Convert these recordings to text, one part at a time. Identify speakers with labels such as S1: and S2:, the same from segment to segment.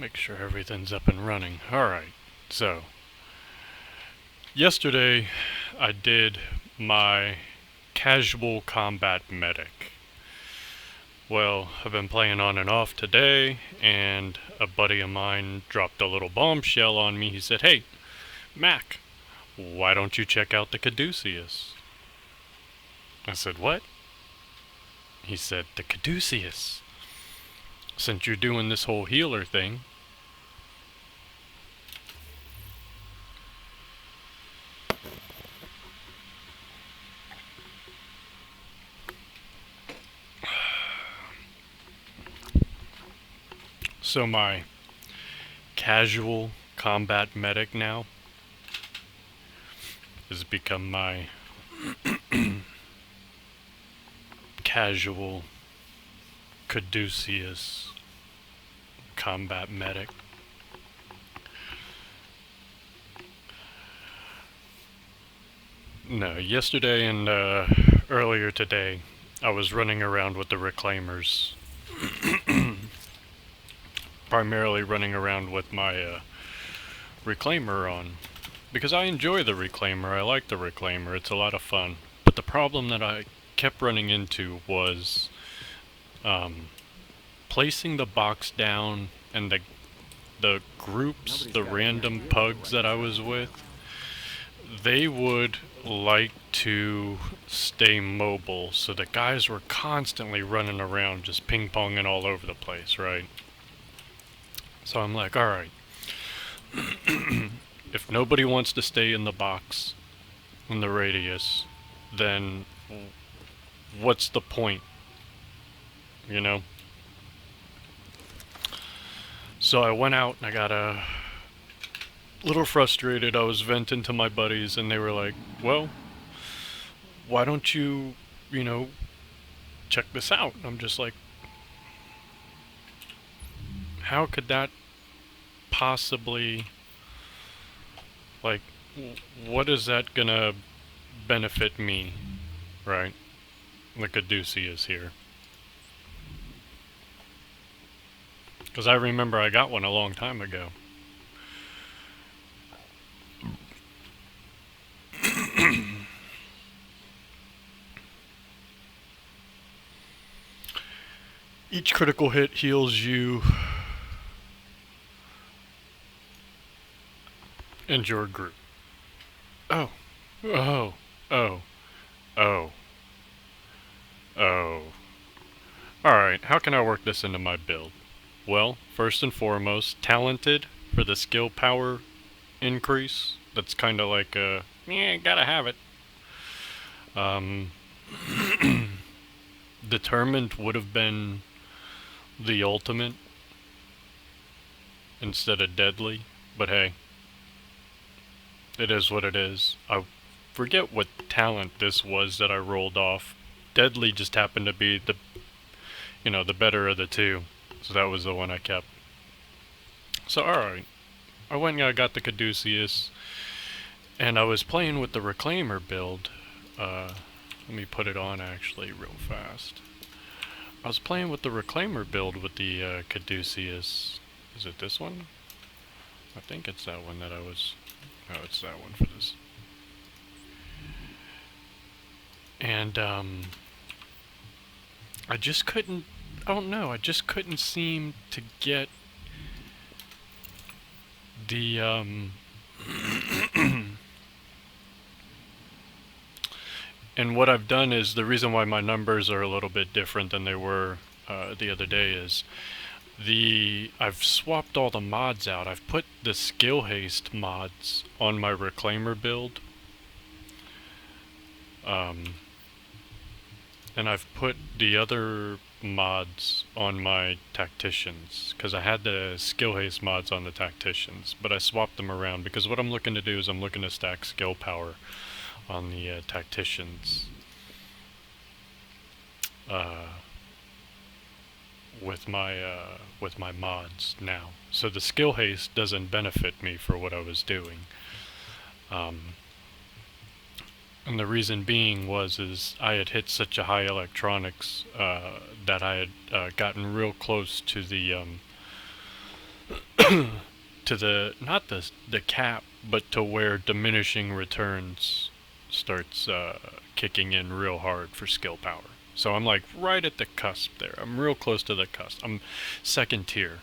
S1: Make sure everything's up and running. Alright, so yesterday I did my casual combat medic. Well, I've been playing on and off today, and a buddy of mine dropped a little bombshell on me. He said, "Hey, Mac, why don't you check out the Caduceus?" I said, "What?" He said, "The Caduceus. Since you're doing this whole healer thing." So my casual combat medic now has become my casual Caduceus combat medic. No, yesterday and earlier today, I was running around with the reclaimers. Primarily running around with my reclaimer on. Because I enjoy the reclaimer, I like the reclaimer, it's a lot of fun. But the problem that I kept running into was placing the box down, and the groups, the random pugs that I was with, they would like to stay mobile, so the guys were constantly running around just ping-ponging all over the place, right? So I'm like, alright, if nobody wants to stay in the box, in the radius, then what's the point? You know? So I went out and I got a little frustrated. I was venting to my buddies and they were like, well, why don't you, check this out? And I'm just like, how could that possibly, like, what is that gonna benefit me, right? Like Caduceus here. Because I remember I got one a long time ago. Each critical hit heals you and your group. Oh. Oh. Oh. Oh. Oh. Alright, how can I work this into my build? Well, first and foremost, talented for the skill power increase. That's kind of like gotta have it. Determined would have been the ultimate instead of deadly, but hey, it is what it is. I forget what talent this was that I rolled off. Deadly just happened to be the better of the two, so that was the one I kept. So alright, I went and I got the Caduceus, and I was playing with the Reclaimer build. Let me put it on actually real fast. I was playing with the Reclaimer build with the Caduceus. Is it this one? I think it's that one that I was... Oh, it's that one for this. And, I just couldn't... I don't know, I just couldn't seem to get the, And what I've done is, the reason why my numbers are a little bit different than they were the other day is, I've swapped all the mods out. I've put the skill haste mods on my reclaimer build. And I've put the other mods on my tacticians, because I had the skill haste mods on the tacticians, but I swapped them around because what I'm looking to do is I'm looking to stack skill power on the tacticians with my mods now. So the skill haste doesn't benefit me for what I was doing. And the reason being is I had hit such a high electronics that I had gotten real close to the to the not the cap, but to where diminishing returns starts kicking in real hard for skill power. So I'm like right at the cusp there. I'm real close to the cusp. I'm second tier.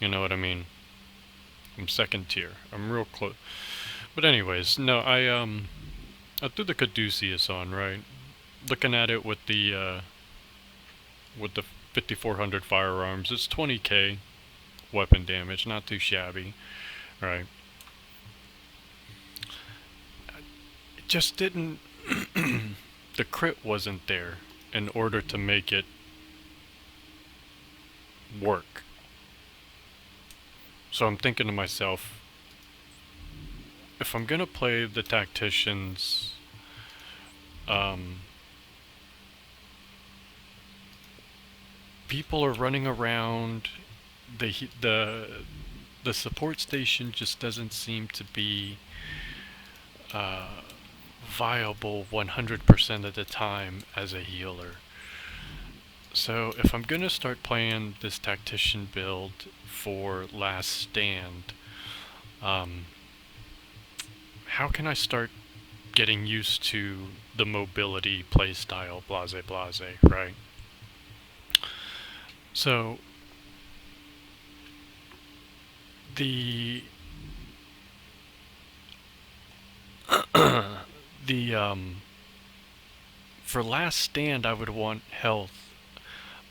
S1: You know what I mean? I'm second tier. I'm real close. But anyways, no, I threw the Caduceus on, right? Looking at it with the 5400 firearms, it's 20k weapon damage, not too shabby, right? It just didn't. The crit wasn't there in order to make it work. So I'm thinking to myself, if I'm gonna play the tacticians, people are running around. The support station just doesn't seem to be viable 100% of the time as a healer. So if I'm gonna start playing this tactician build for Last Stand, how can I start getting used to the mobility playstyle, blase blase, right? So the the for Last Stand I would want health,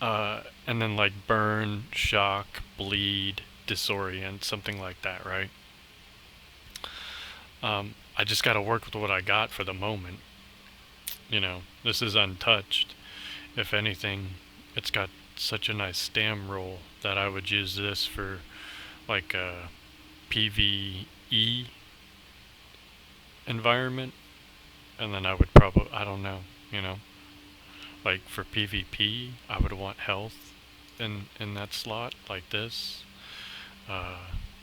S1: and then like burn, shock, bleed, disorient, something like that, right? I just gotta work with what I got for the moment. You know, this is untouched. If anything, it's got such a nice stam roll that I would use this for like a PvE environment, and then I would probably, I don't know, you know, like for PvP, I would want health in that slot like this.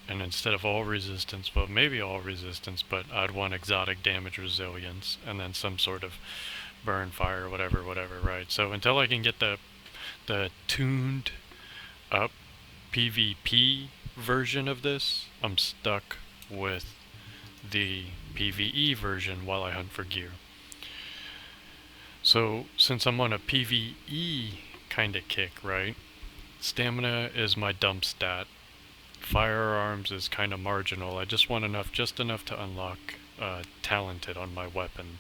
S1: And instead of all resistance, well, maybe all resistance, but I'd want exotic damage resilience, and then some sort of burn, fire, whatever, right? So until I can get the tuned up PvP version of this, I'm stuck with the PvE version while I hunt for gear. So since I'm on a PvE kind of kick, right? Stamina is my dump stat. Firearms is kind of marginal. I just want just enough to unlock talented on my weapon.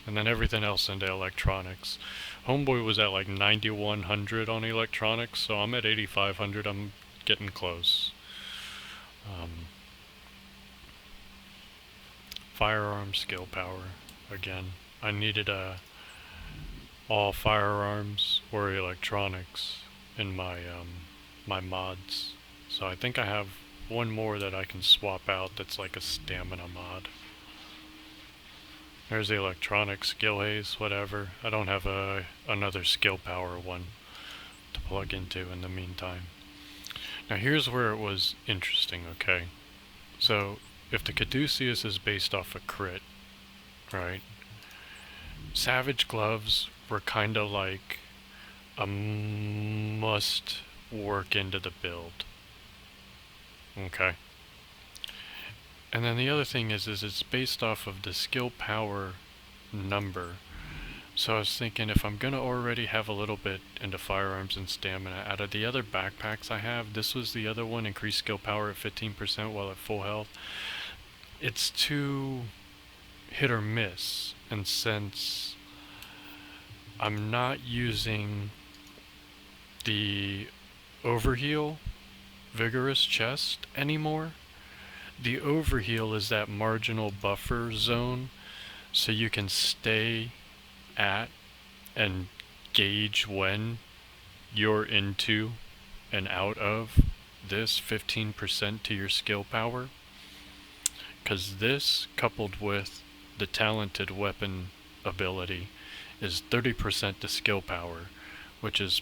S1: And then everything else into electronics. Homeboy was at like 9100 on electronics, so I'm at 8500. I'm getting close. Firearm skill power. Again, I needed all firearms or electronics in my mods. So I think I have one more that I can swap out that's like a stamina mod. There's the electronic skill haze, whatever. I don't have another skill power one to plug into in the meantime. Now here's where it was interesting, okay? So if the Caduceus is based off a crit, right? Savage gloves were kind of like a must work into the build. Okay. And then the other thing is it's based off of the skill power number. So I was thinking, if I'm gonna already have a little bit into firearms and stamina, out of the other backpacks I have, this was the other one, increased skill power at 15% while at full health. It's too hit or miss, and since I'm not using the overheal vigorous chest anymore, the overheal is that marginal buffer zone, so you can stay at and gauge when you're into and out of this 15% to your skill power. Because this, coupled with the talented weapon ability, is 30% to skill power, which is,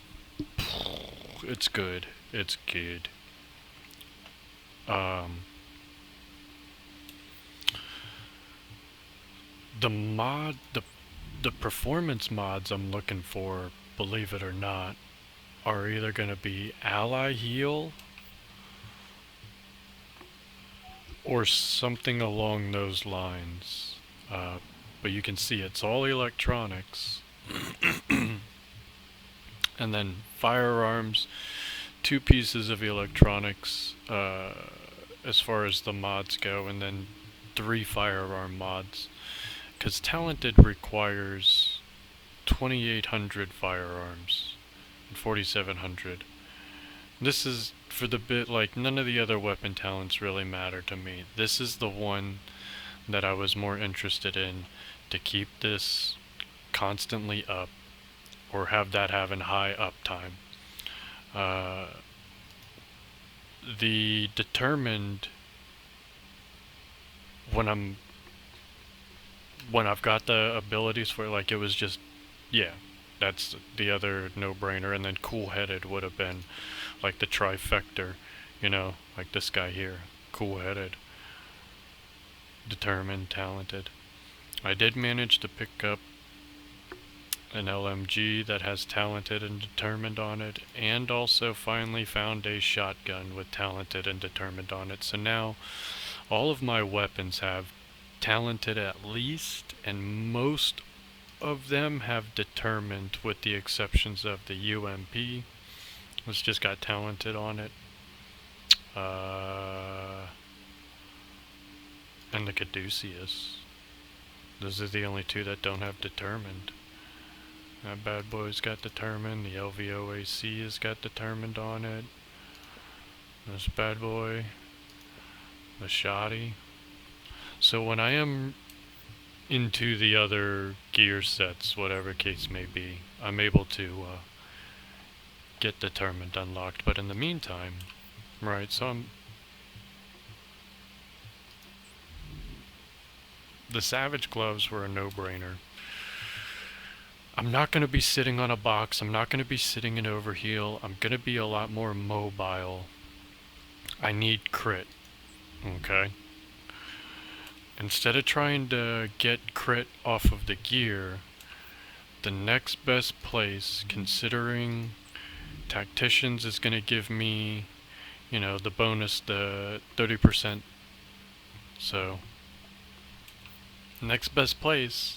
S1: it's good. It's good. The performance mods I'm looking for, believe it or not, are either going to be ally heal or something along those lines. But you can see it's all electronics. And then firearms, two pieces of electronics as far as the mods go, and then 3 firearm mods. Because Talented requires 2,800 firearms and 4,700. This is for the bit, like, none of the other weapon talents really matter to me. This is the one that I was more interested in to keep this constantly up, or have that having high uptime. The Determined, when I've got the abilities for it, like, it was just, yeah, that's the other no-brainer. And then Cool-Headed would have been like the trifecta, like this guy here. Cool-Headed, Determined, Talented. I did manage to pick up an LMG that has Talented and Determined on it, and also finally found a shotgun with Talented and Determined on it. So now all of my weapons have Talented at least, and most of them have Determined, with the exceptions of the UMP, which just got Talented on it, and the Caduceus. Those are the only 2 that don't have Determined. That bad boy's got Determined. The LVOAC has got Determined on it. This bad boy, the Shoddy. So when I am into the other gear sets, whatever case may be, I'm able to get Determined unlocked. But in the meantime, right, so the Savage Gloves were a no-brainer. I'm not going to be sitting on a box. I'm not going to be sitting in overheal. I'm going to be a lot more mobile. I need crit. Okay? Instead of trying to get crit off of the gear, the next best place, considering Tacticians is going to give me, the bonus, the 30%. So, next best place,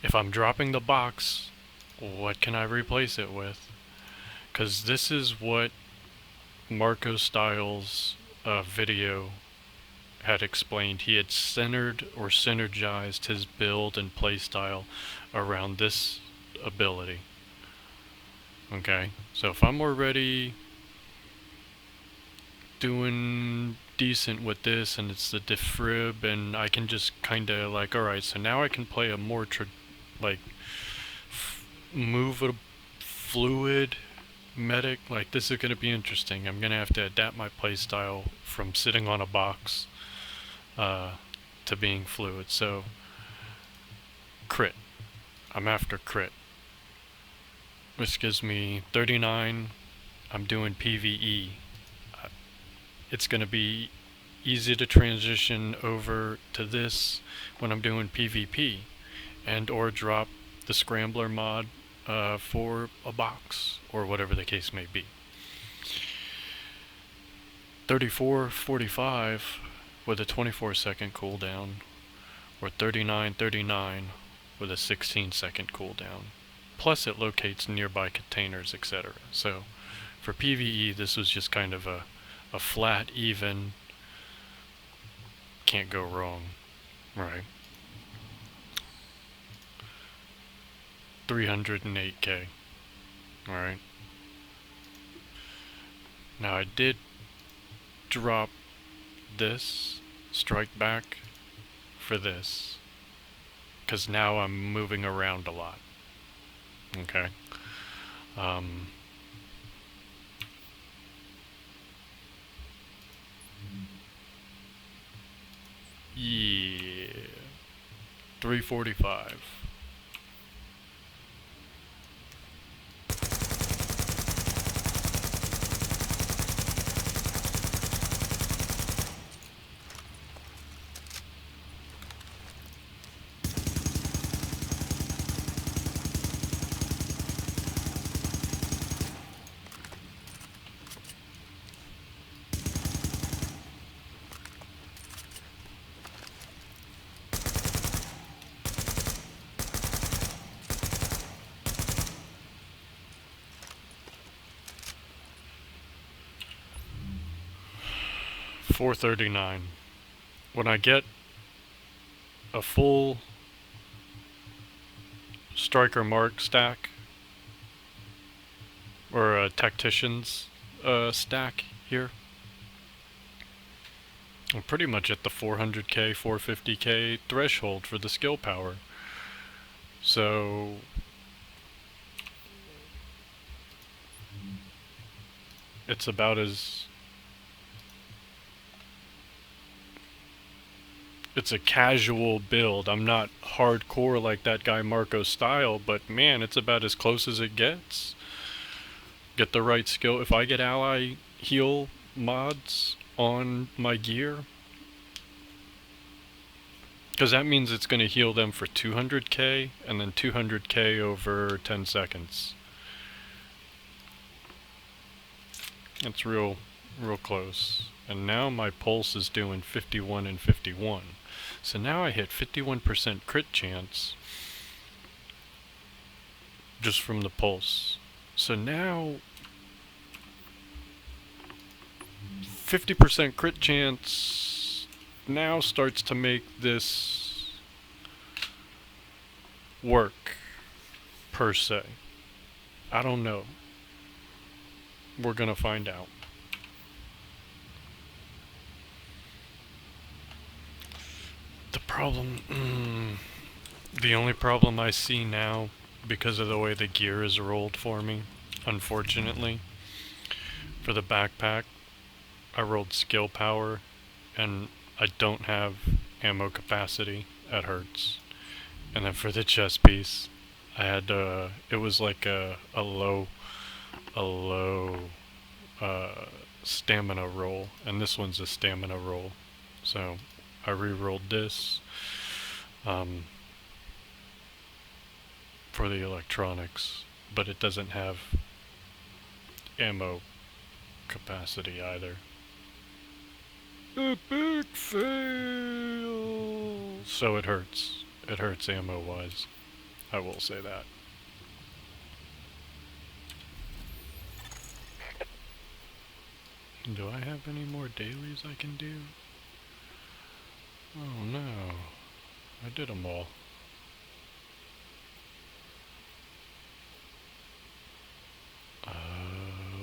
S1: if I'm dropping the box, what can I replace it with? Because this is what Marco Styles' video had explained. He had centered or synergized his build and playstyle around this ability. Okay, so if I'm already doing decent with this, and it's the defrib, and I can just kind of like, alright, so now I can play a more movable, fluid medic. Like, this is going to be interesting. I'm going to have to adapt my playstyle from sitting on a box to being fluid. So, crit. I'm after crit, which gives me 39. I'm doing PvE. It's going to be easy to transition over to this when I'm doing PvP, and or drop the Scrambler mod for a box, or whatever the case may be. 34-45 with a 24-second cooldown, or 39-39 with a 16-second cooldown. Plus it locates nearby containers, etc. So for PvE, this was just kind of a flat, even, can't go wrong, right? 308k, alright. Now I did drop this strike back for this, because now I'm moving around a lot, okay? Yeah, 345. 439. When I get a full striker mark stack, or a tactician's stack here, I'm pretty much at the 400k, 450k threshold for the skill power. So it's about as... it's a casual build. I'm not hardcore like that guy Marco's style, but man, it's about as close as it gets. Get the right skill. If I get ally heal mods on my gear, because that means it's going to heal them for 200k and then 200k over 10 seconds. It's real close. And now my pulse is doing 51 and 51. So now I hit 51% crit chance just from the pulse. So now 50% crit chance now starts to make this work, per se. I don't know. We're gonna find out. The problem... the only problem I see now, because of the way the gear is rolled for me, unfortunately, for the backpack, I rolled skill power, and I don't have ammo capacity. That hurts. And then for the chest piece, I had it was like a low stamina roll, and this one's a stamina roll. So I re-rolled this for the electronics, but it doesn't have ammo capacity either. Epic fail! So it hurts. It hurts ammo-wise. I will say that. Do I have any more dailies I can do? Oh no. I did them all.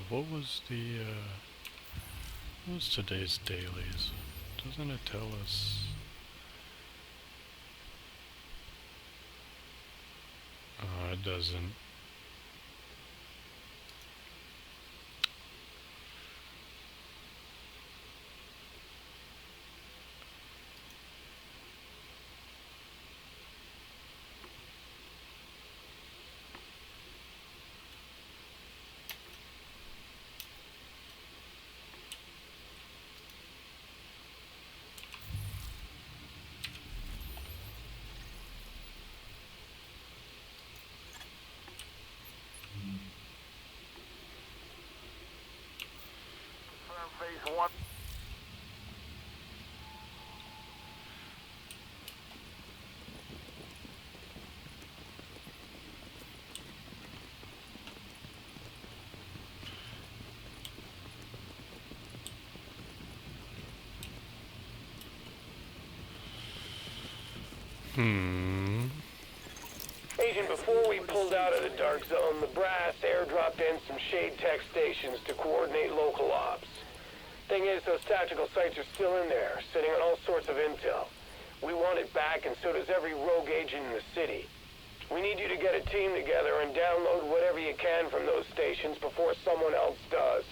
S1: What was today's dailies? Doesn't it tell us? It doesn't.
S2: Phase 1. Agent, before we pulled out of the dark zone, the brass airdropped in some shade tech stations to coordinate local ops. Thing is, those tactical sites are still in there, sitting on all sorts of intel. We want it back, and so does every rogue agent in the city. We need you to get a team together and download whatever you can from those stations before someone else does.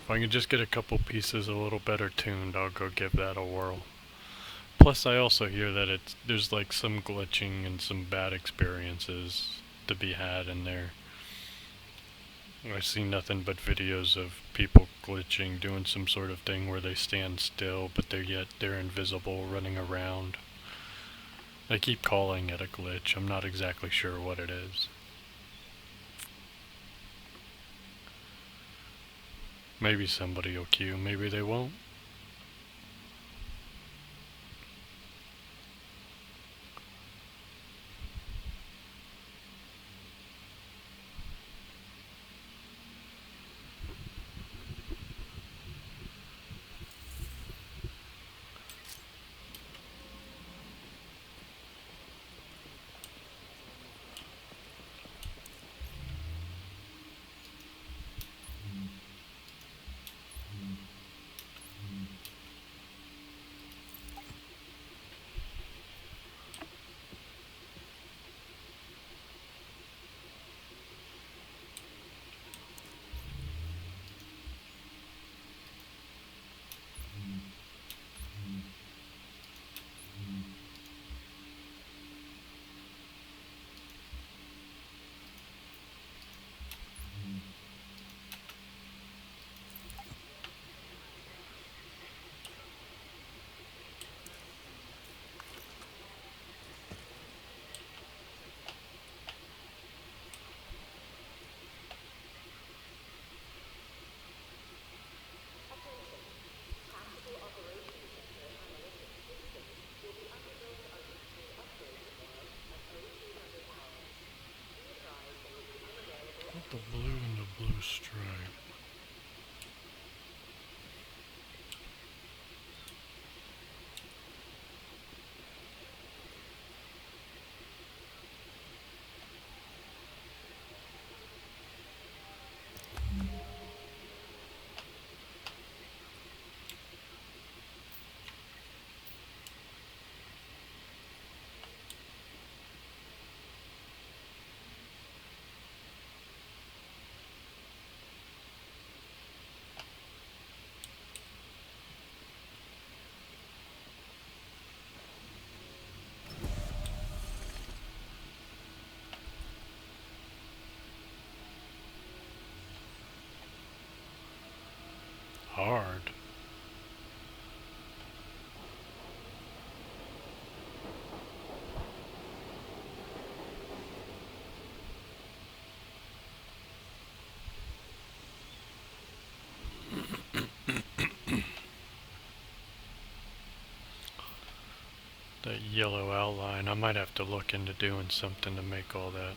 S1: If I can just get a couple pieces a little better tuned, I'll go give that a whirl. Plus, I also hear that there's like some glitching and some bad experiences to be had in there. I see nothing but videos of people glitching, doing some sort of thing where they stand still, but they're invisible, running around. They keep calling it a glitch. I'm not exactly sure what it is. Maybe somebody will queue, maybe they won't. The blue and the blue stripe. Hard. That yellow outline, I might have to look into doing something to make all that.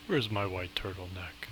S1: Where's my white turtleneck?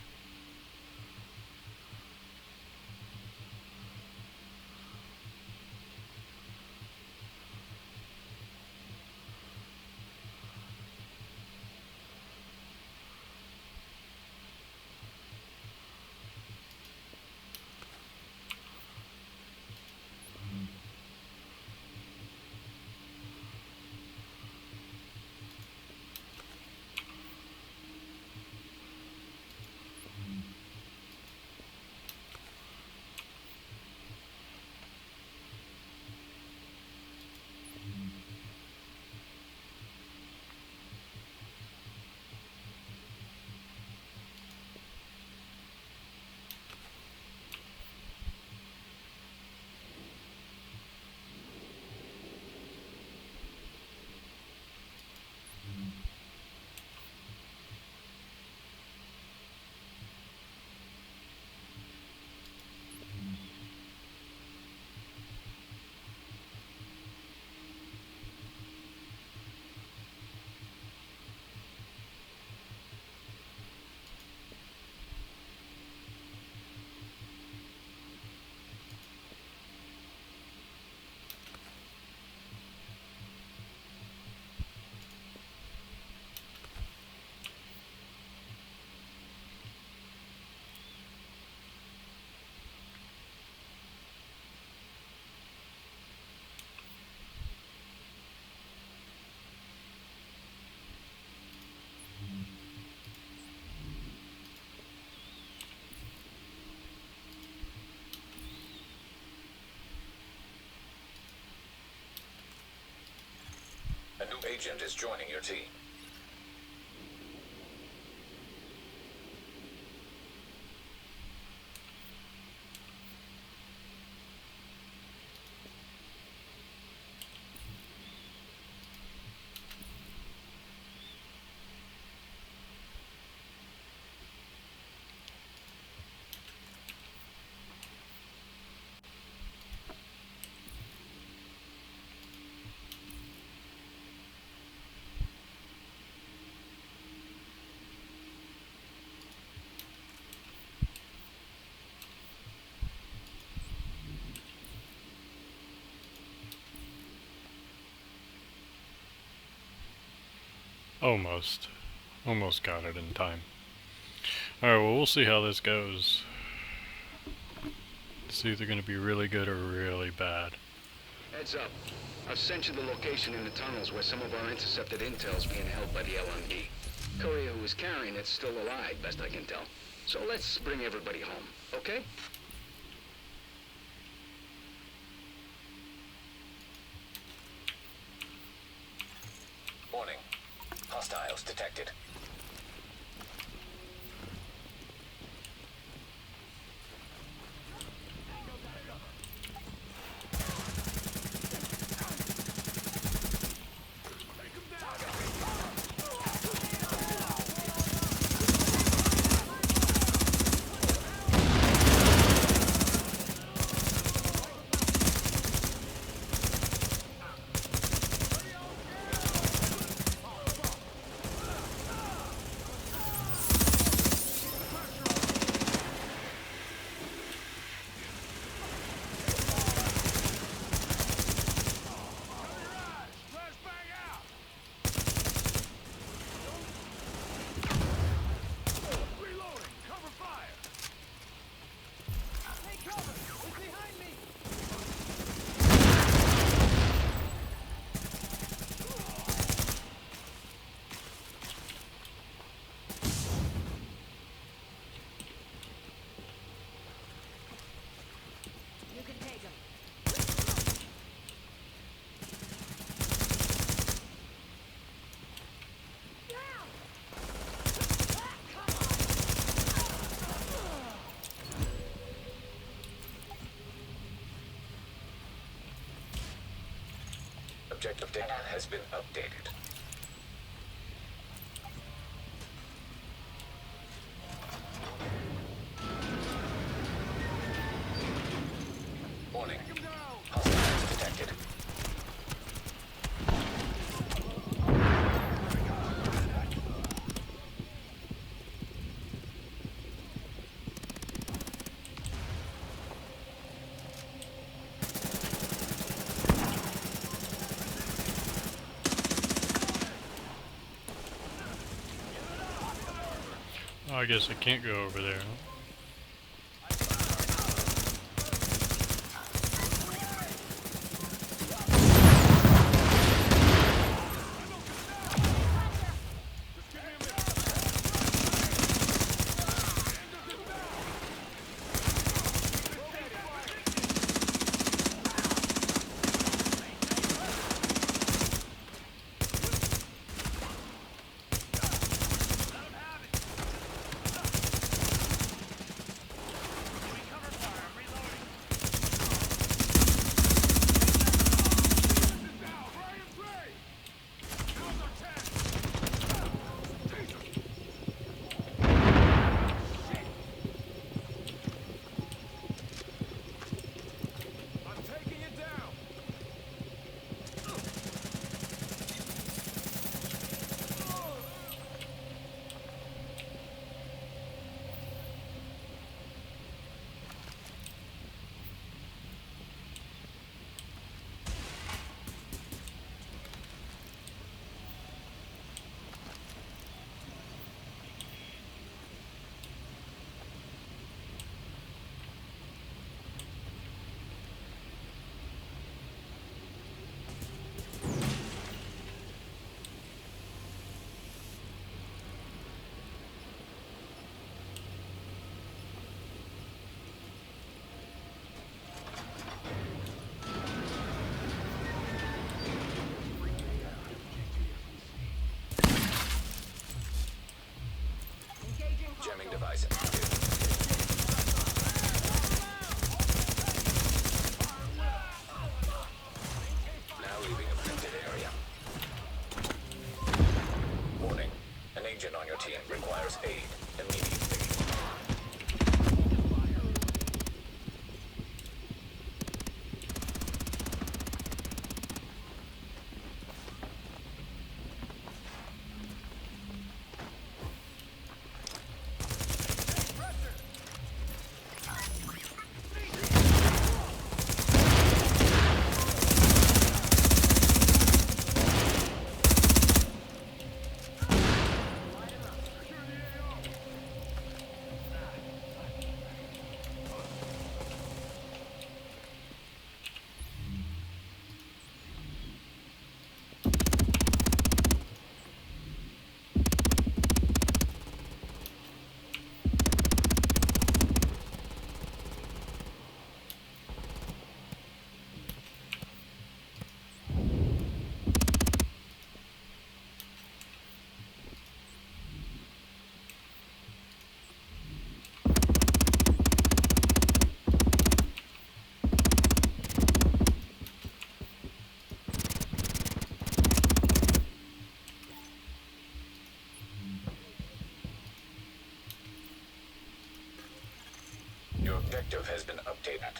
S3: agent is joining your team.
S1: Almost. Almost got it in time. Alright, well, we'll see how this goes. It's either going to be really good or really bad.
S4: Heads up. I've sent you the location in the tunnels where some of our intercepted intel's being held by the LMB. Courier who was carrying it's still alive, best I can tell. So let's bring everybody home, okay?
S3: Warning. Hostiles detected. Objective data has been updated. Warning. Hostiles detected.
S1: Oh, I guess I can't go over there.
S3: Objective has been updated.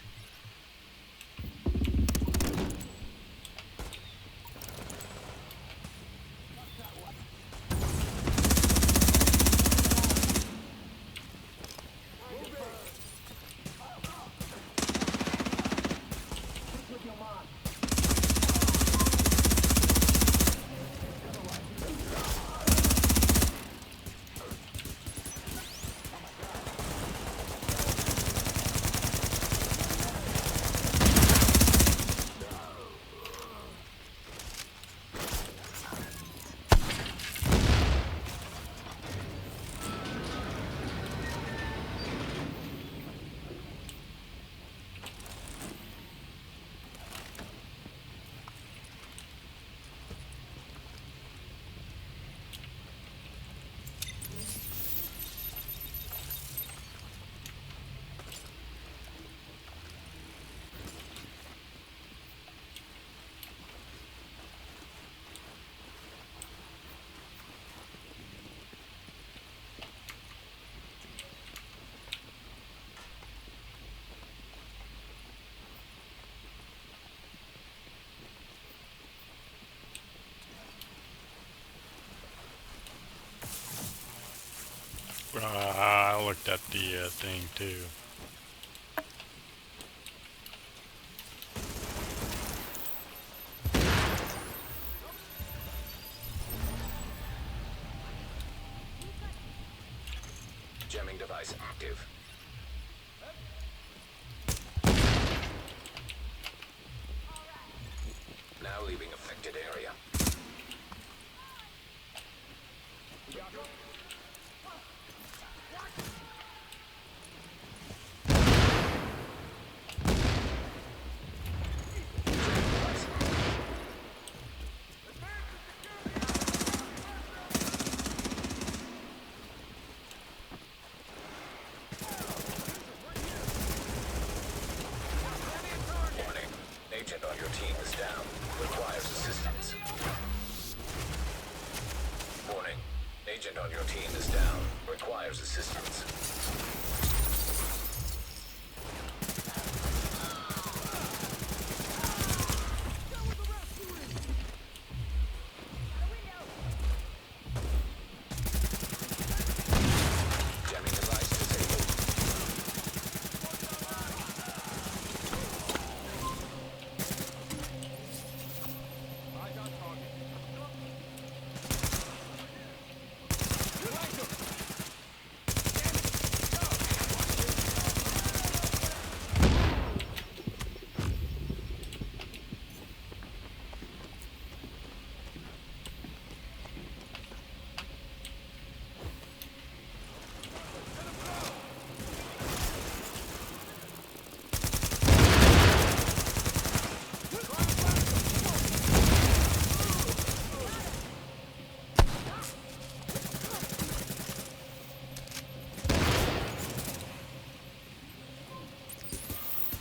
S1: I looked at the thing too.
S3: Jamming device active. Now leaving affected area. Warning. Agent on your team is down. Requires assistance. Warning. Agent on your team is down. Requires assistance. Jamming device disabled.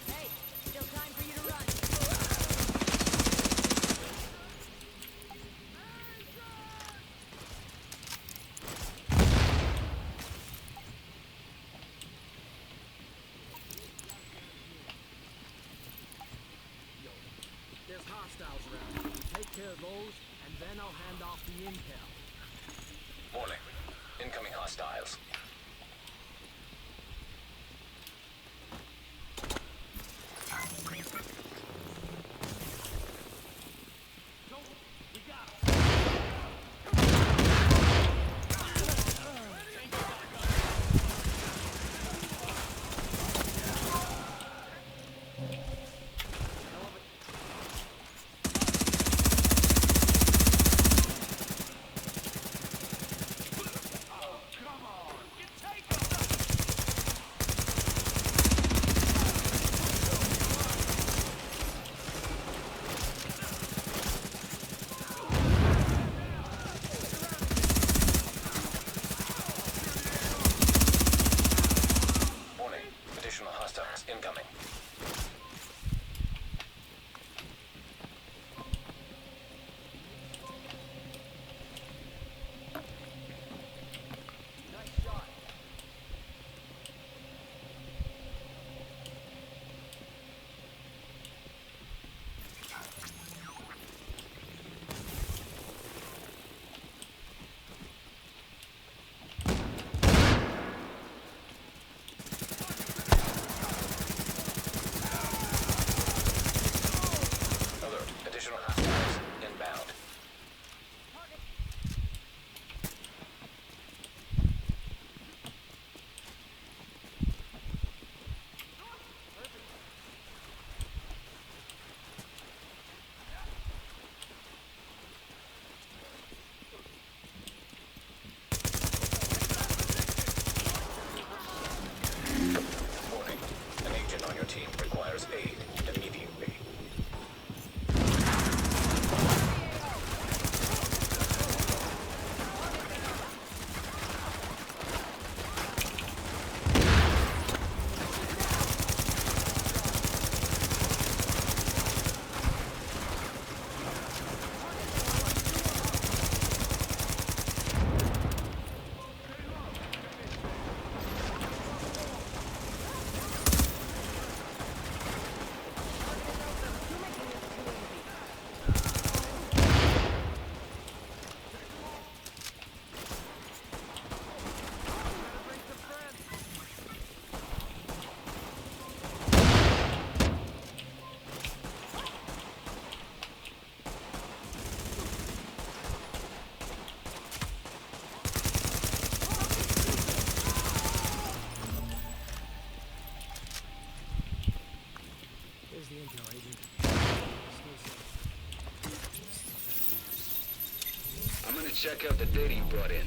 S5: Hey, still time for you to run.
S6: There's hostiles around. Take care of those, and then I'll hand off the intel.
S3: Warning. Incoming hostiles. Warning. Additional hostiles incoming.
S6: There's the intel, Agent. Stay safe.
S4: I'm gonna check out the data you brought in.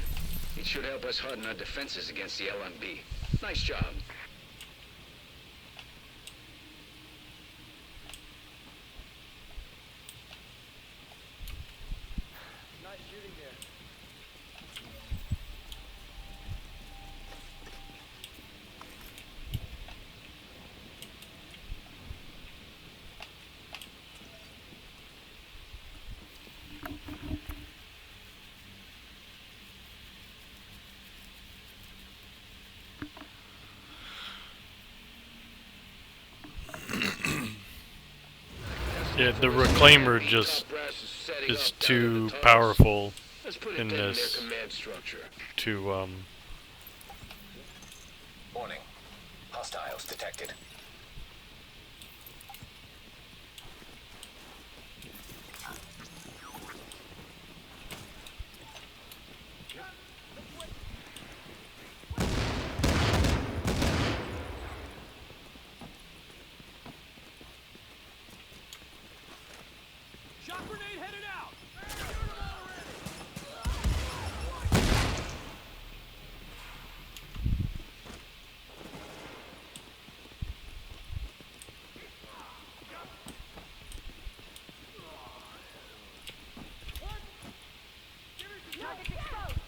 S4: It should help us harden our defenses against the LMB. Nice job.
S2: Nice shooting there.
S1: Yeah, the Reclaimer just is too powerful
S4: Let's put
S1: in
S4: it in
S1: this
S4: their command structure.
S1: to
S3: Warning. Hostiles detected.
S6: Shock grenade headed out!
S5: Target's exposed.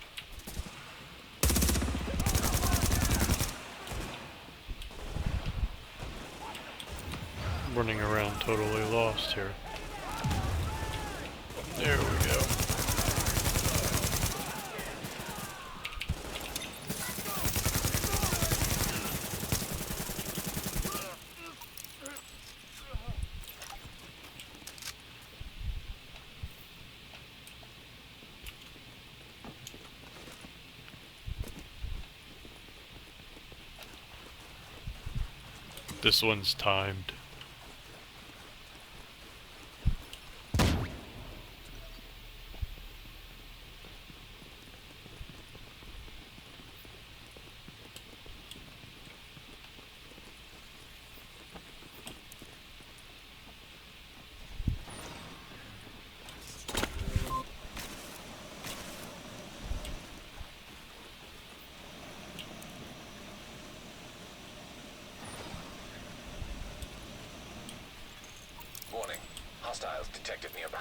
S1: running around totally lost here. There we go. This one's timed.
S3: Warning. Hostiles detected nearby.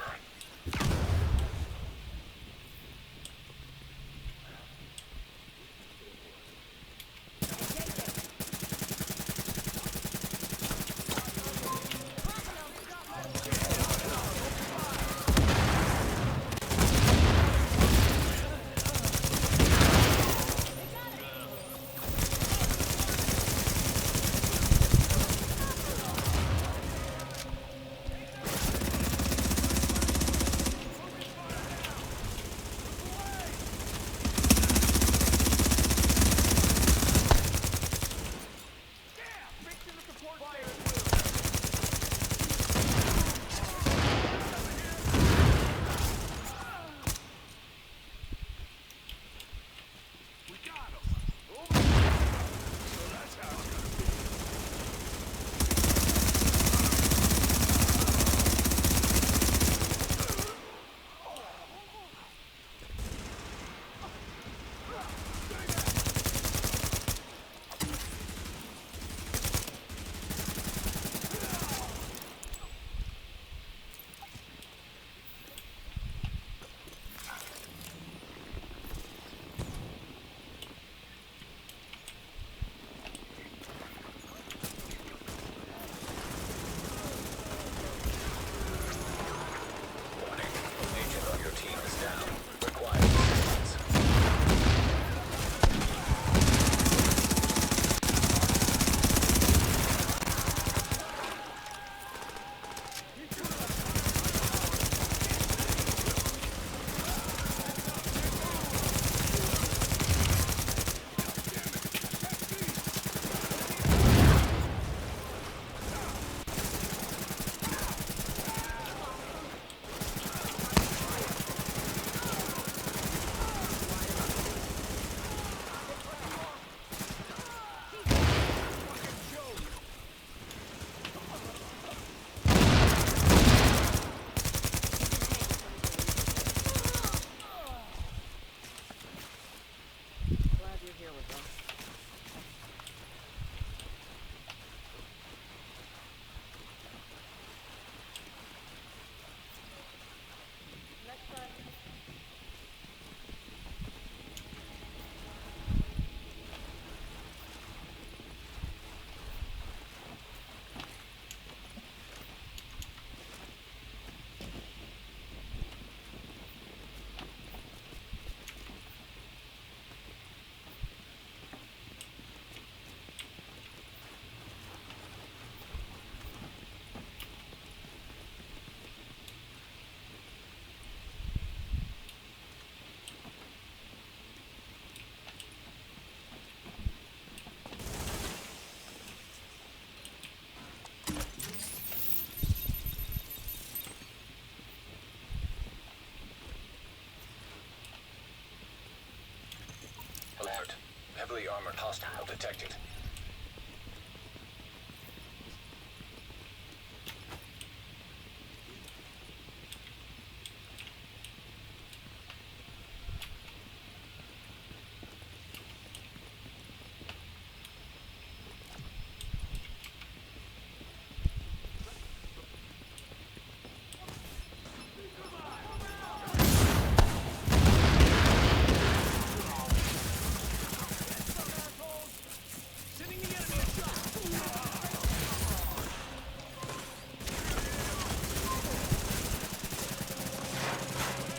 S3: Heavily armored hostile detected.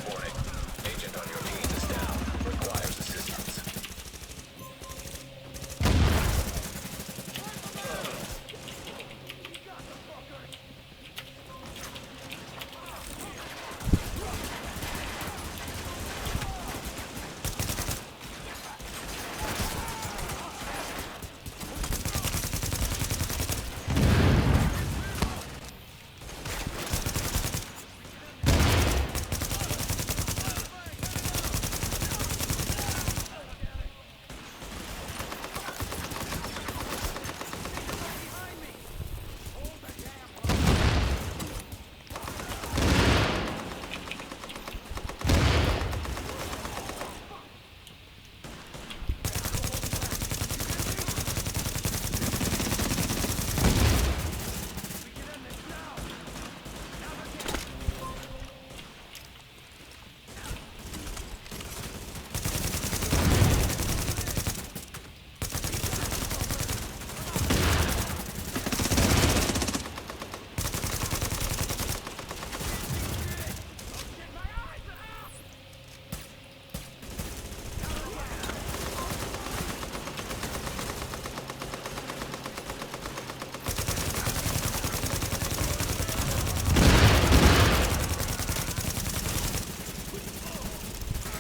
S3: Warning. Agent on your team is down. Requires assistance.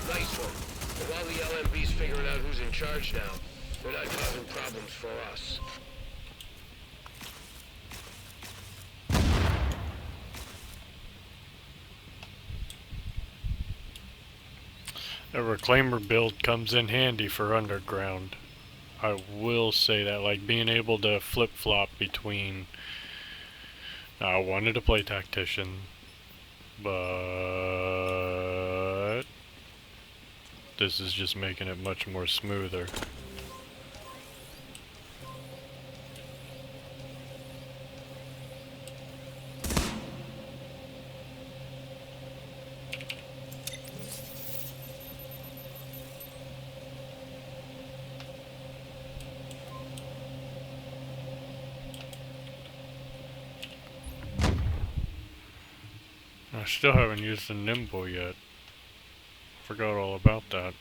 S2: Nice one. But while the LMB's figuring out who's in charge now, they're not causing problems for us.
S1: A reclaimer build comes in handy for underground. I will say that, like being able to flip-flop between. I wanted to play tactician, but this is just making it much more smoother. I still haven't used the nimble yet. Forgot all about that.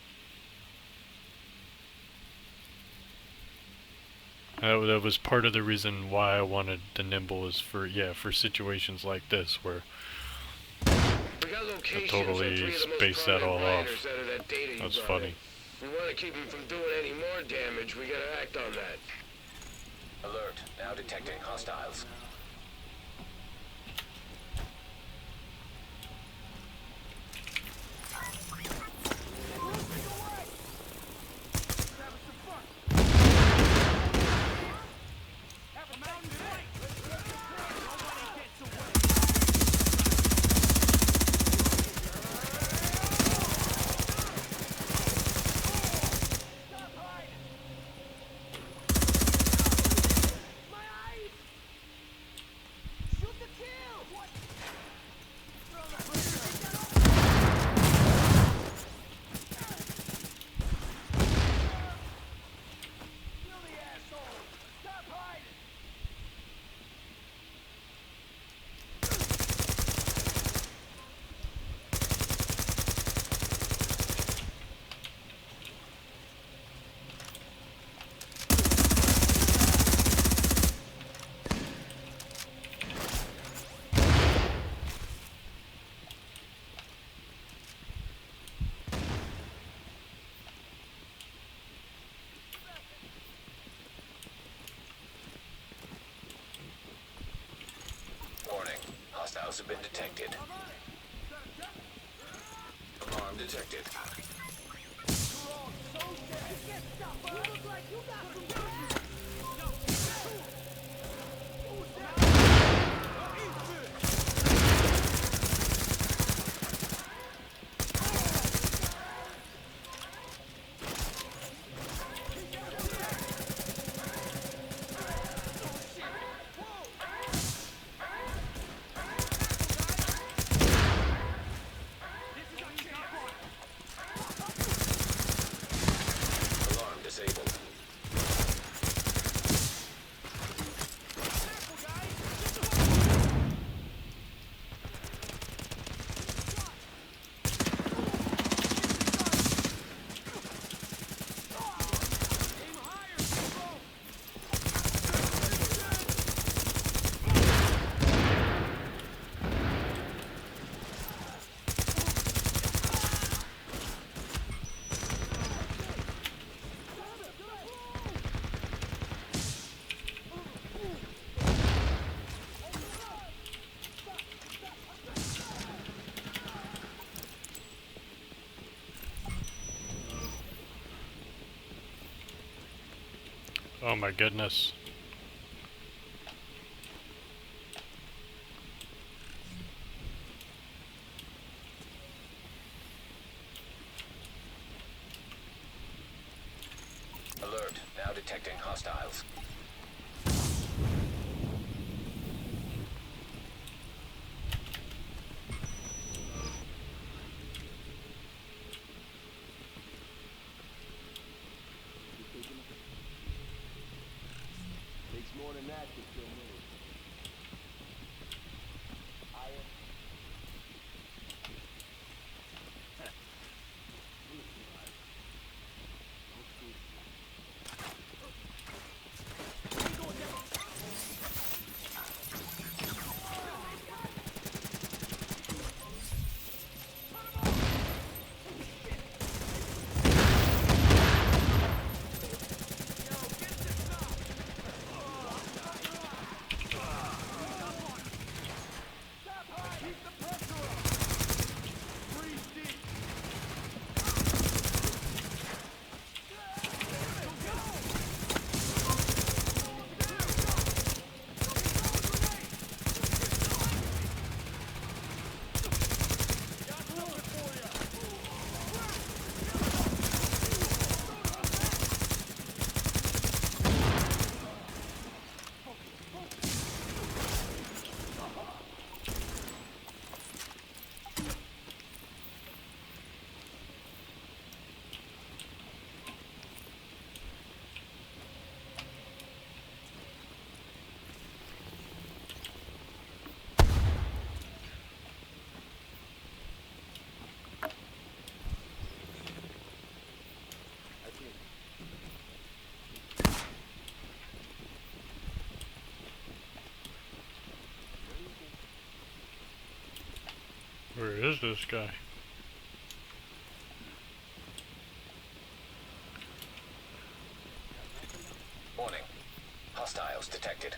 S1: That was part of the reason why I wanted the nimble, was for situations like this where
S2: We got locations
S1: totally
S2: on 3 of the most
S1: spaced that
S2: prominent
S1: all off.
S2: miners out of that data you
S1: That's
S2: brought
S1: funny.
S2: in. We want to keep them from doing any more damage. We gotta act on that.
S3: Alert. Now detecting hostiles. Hostiles have been detected. Alarm detected. Alarm disabled.
S1: Oh my goodness.
S3: Alert. Now detecting hostiles.
S6: Takes more than that to kill me.
S1: Where is this guy?
S3: Warning. Hostiles detected.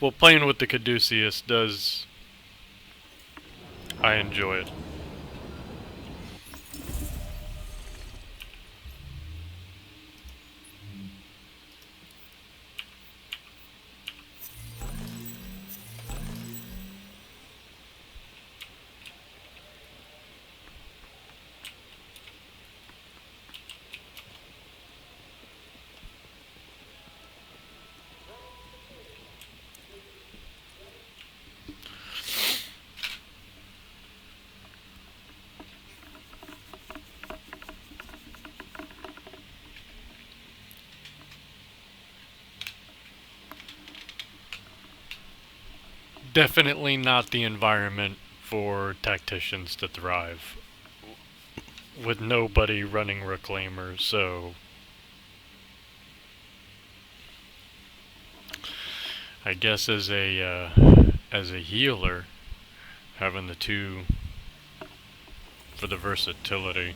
S1: Well, playing with the Caduceus does... I enjoy it. Definitely not the environment for tacticians to thrive. With nobody running Reclaimer, so... I guess as a healer, having the two for the versatility.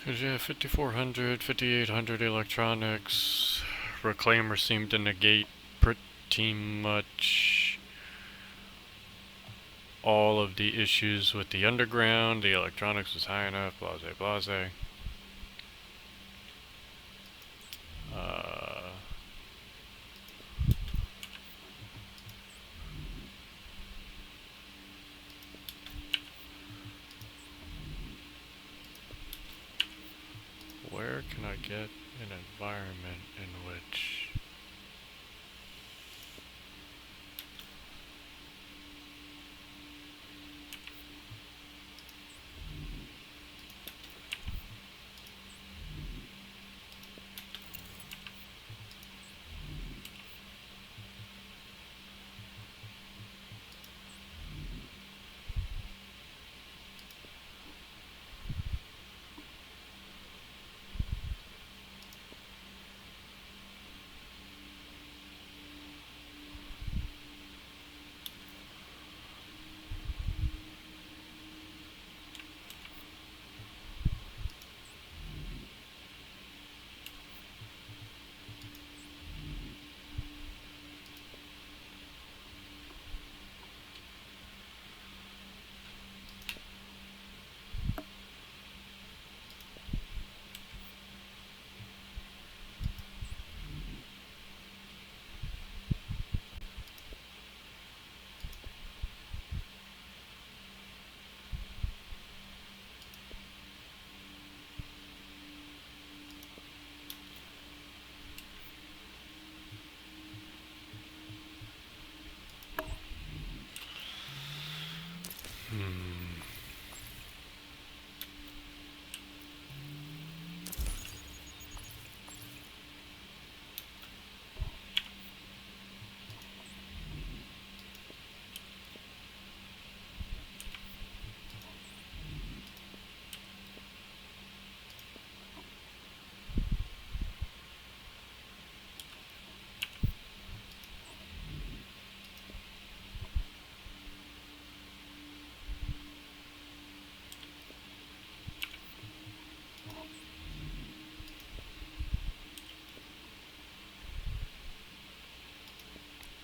S1: Cause yeah, 5400, 5800 electronics. Reclaimer seemed to negate pretty much all of the issues with the underground. The electronics was high enough, blase blase. Where can I get an environment in which...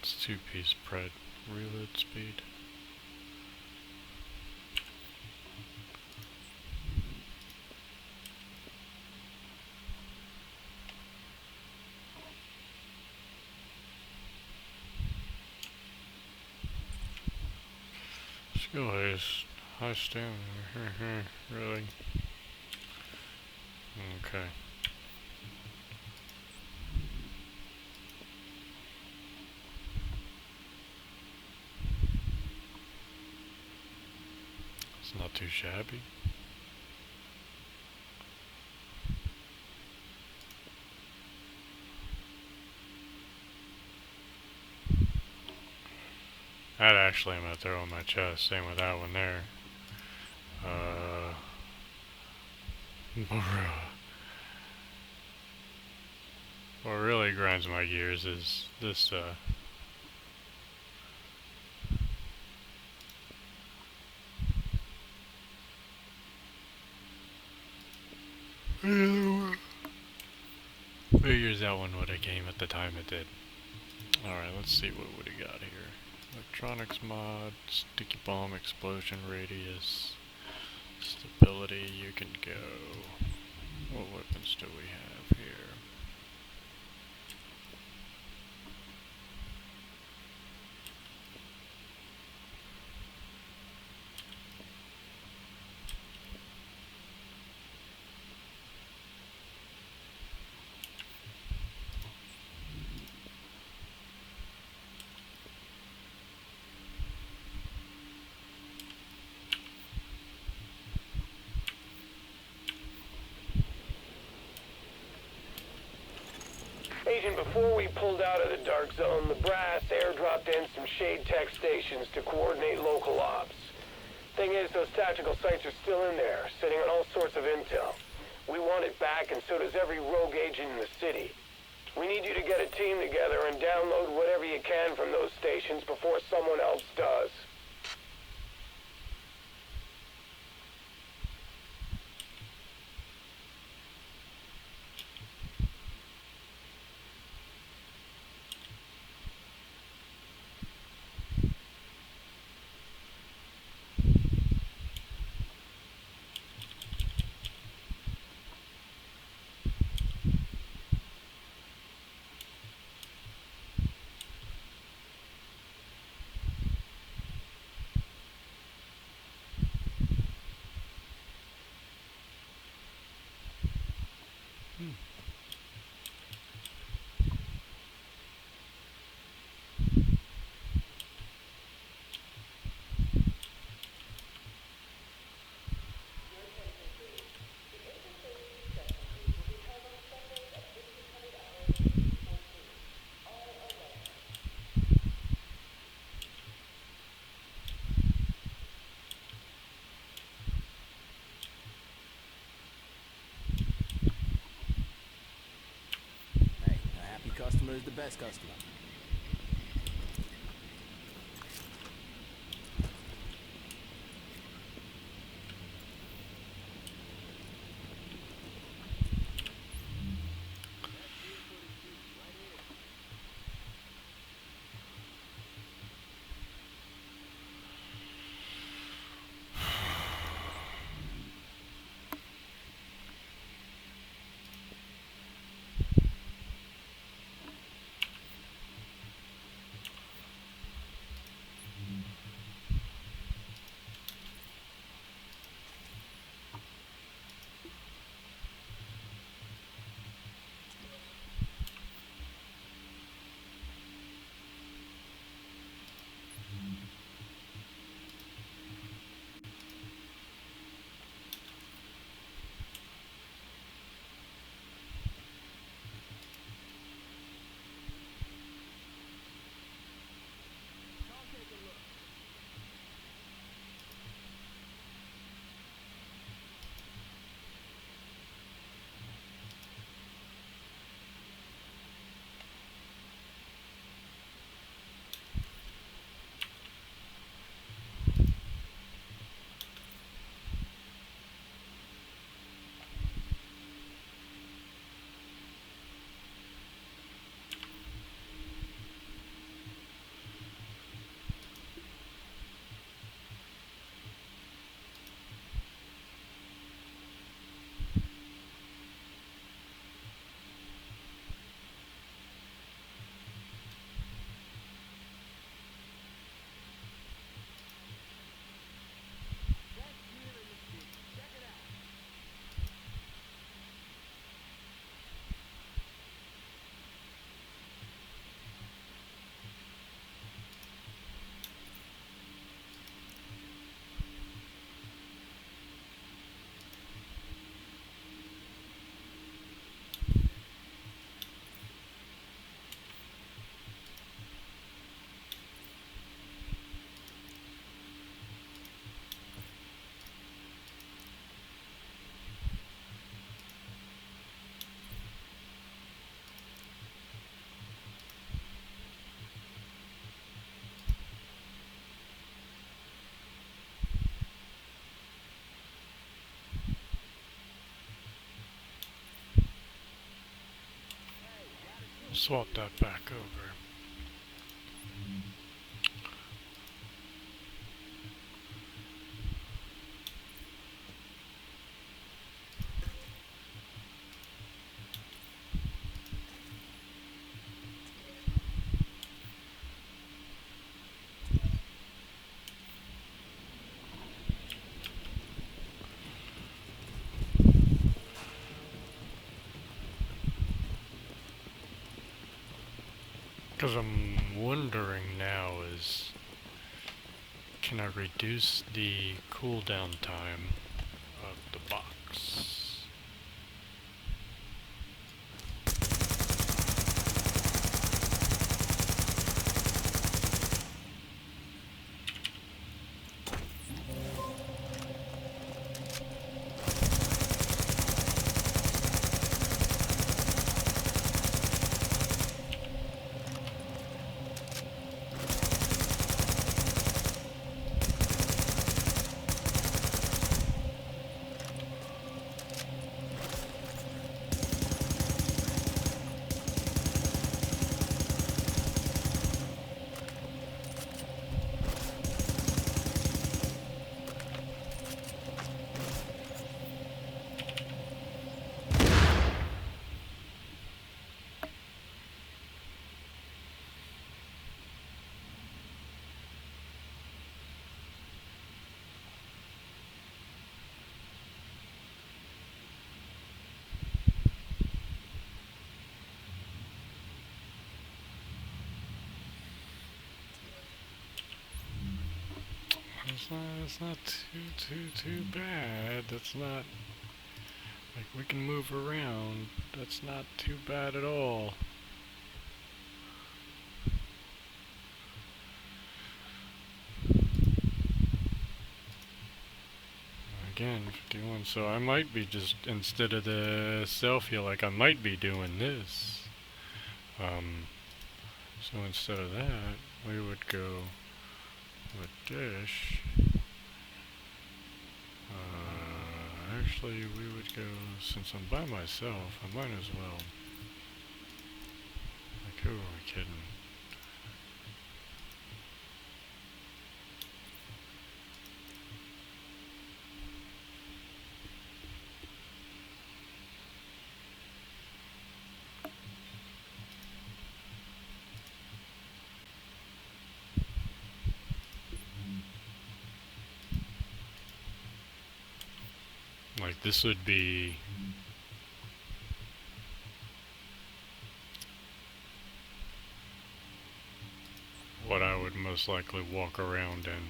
S1: It's two-piece pred. Reload speed. Skill haste. High stamina. Really? Okay. It's not too shabby. That actually I'm gonna throw in my chest. Same with that one there. What really grinds my gears is this Figures that one would have came at the time it did. Alright, let's see what we got here. Electronics mod, sticky bomb, explosion radius, stability, you can go. What weapons do we have here?
S2: Agent, before we pulled out of the dark zone, the brass airdropped in some shade tech stations to coordinate local ops. Thing is, those tactical sites are still in there, sitting on all sorts of intel. We want it back, and so does every rogue agent in the city. We need you to get a team together and download whatever you can from those stations before someone else does.
S6: Hey, a happy customer is the best customer.
S1: swap that back over. Because I'm wondering now is, can I reduce the cooldown time of the box? It's not too bad. That's not, like, we can move around. That's not too bad at all. Again, 51, so I might be just, instead of the selfie, like, I might be doing this. So instead of that, we would go with dish. Actually, we would go, since I'm by myself, I might as well. Like, who are we kidding? Like, this would be what I would most likely walk around in.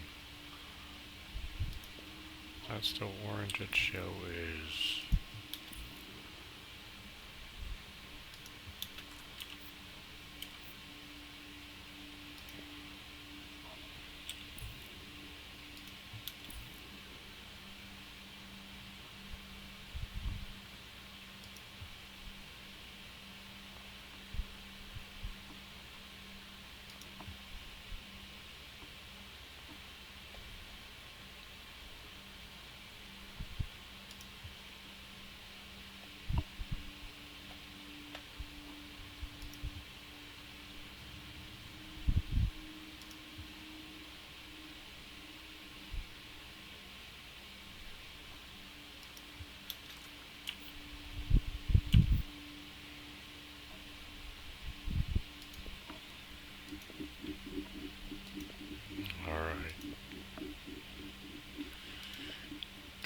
S1: That's the orange it show is.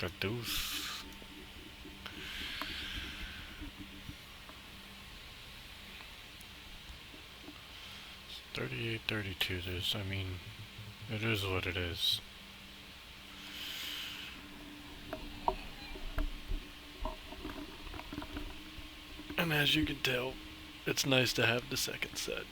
S1: Caduceus. 3832, this, I mean, it is what it is. And as you can tell, it's nice to have the second set.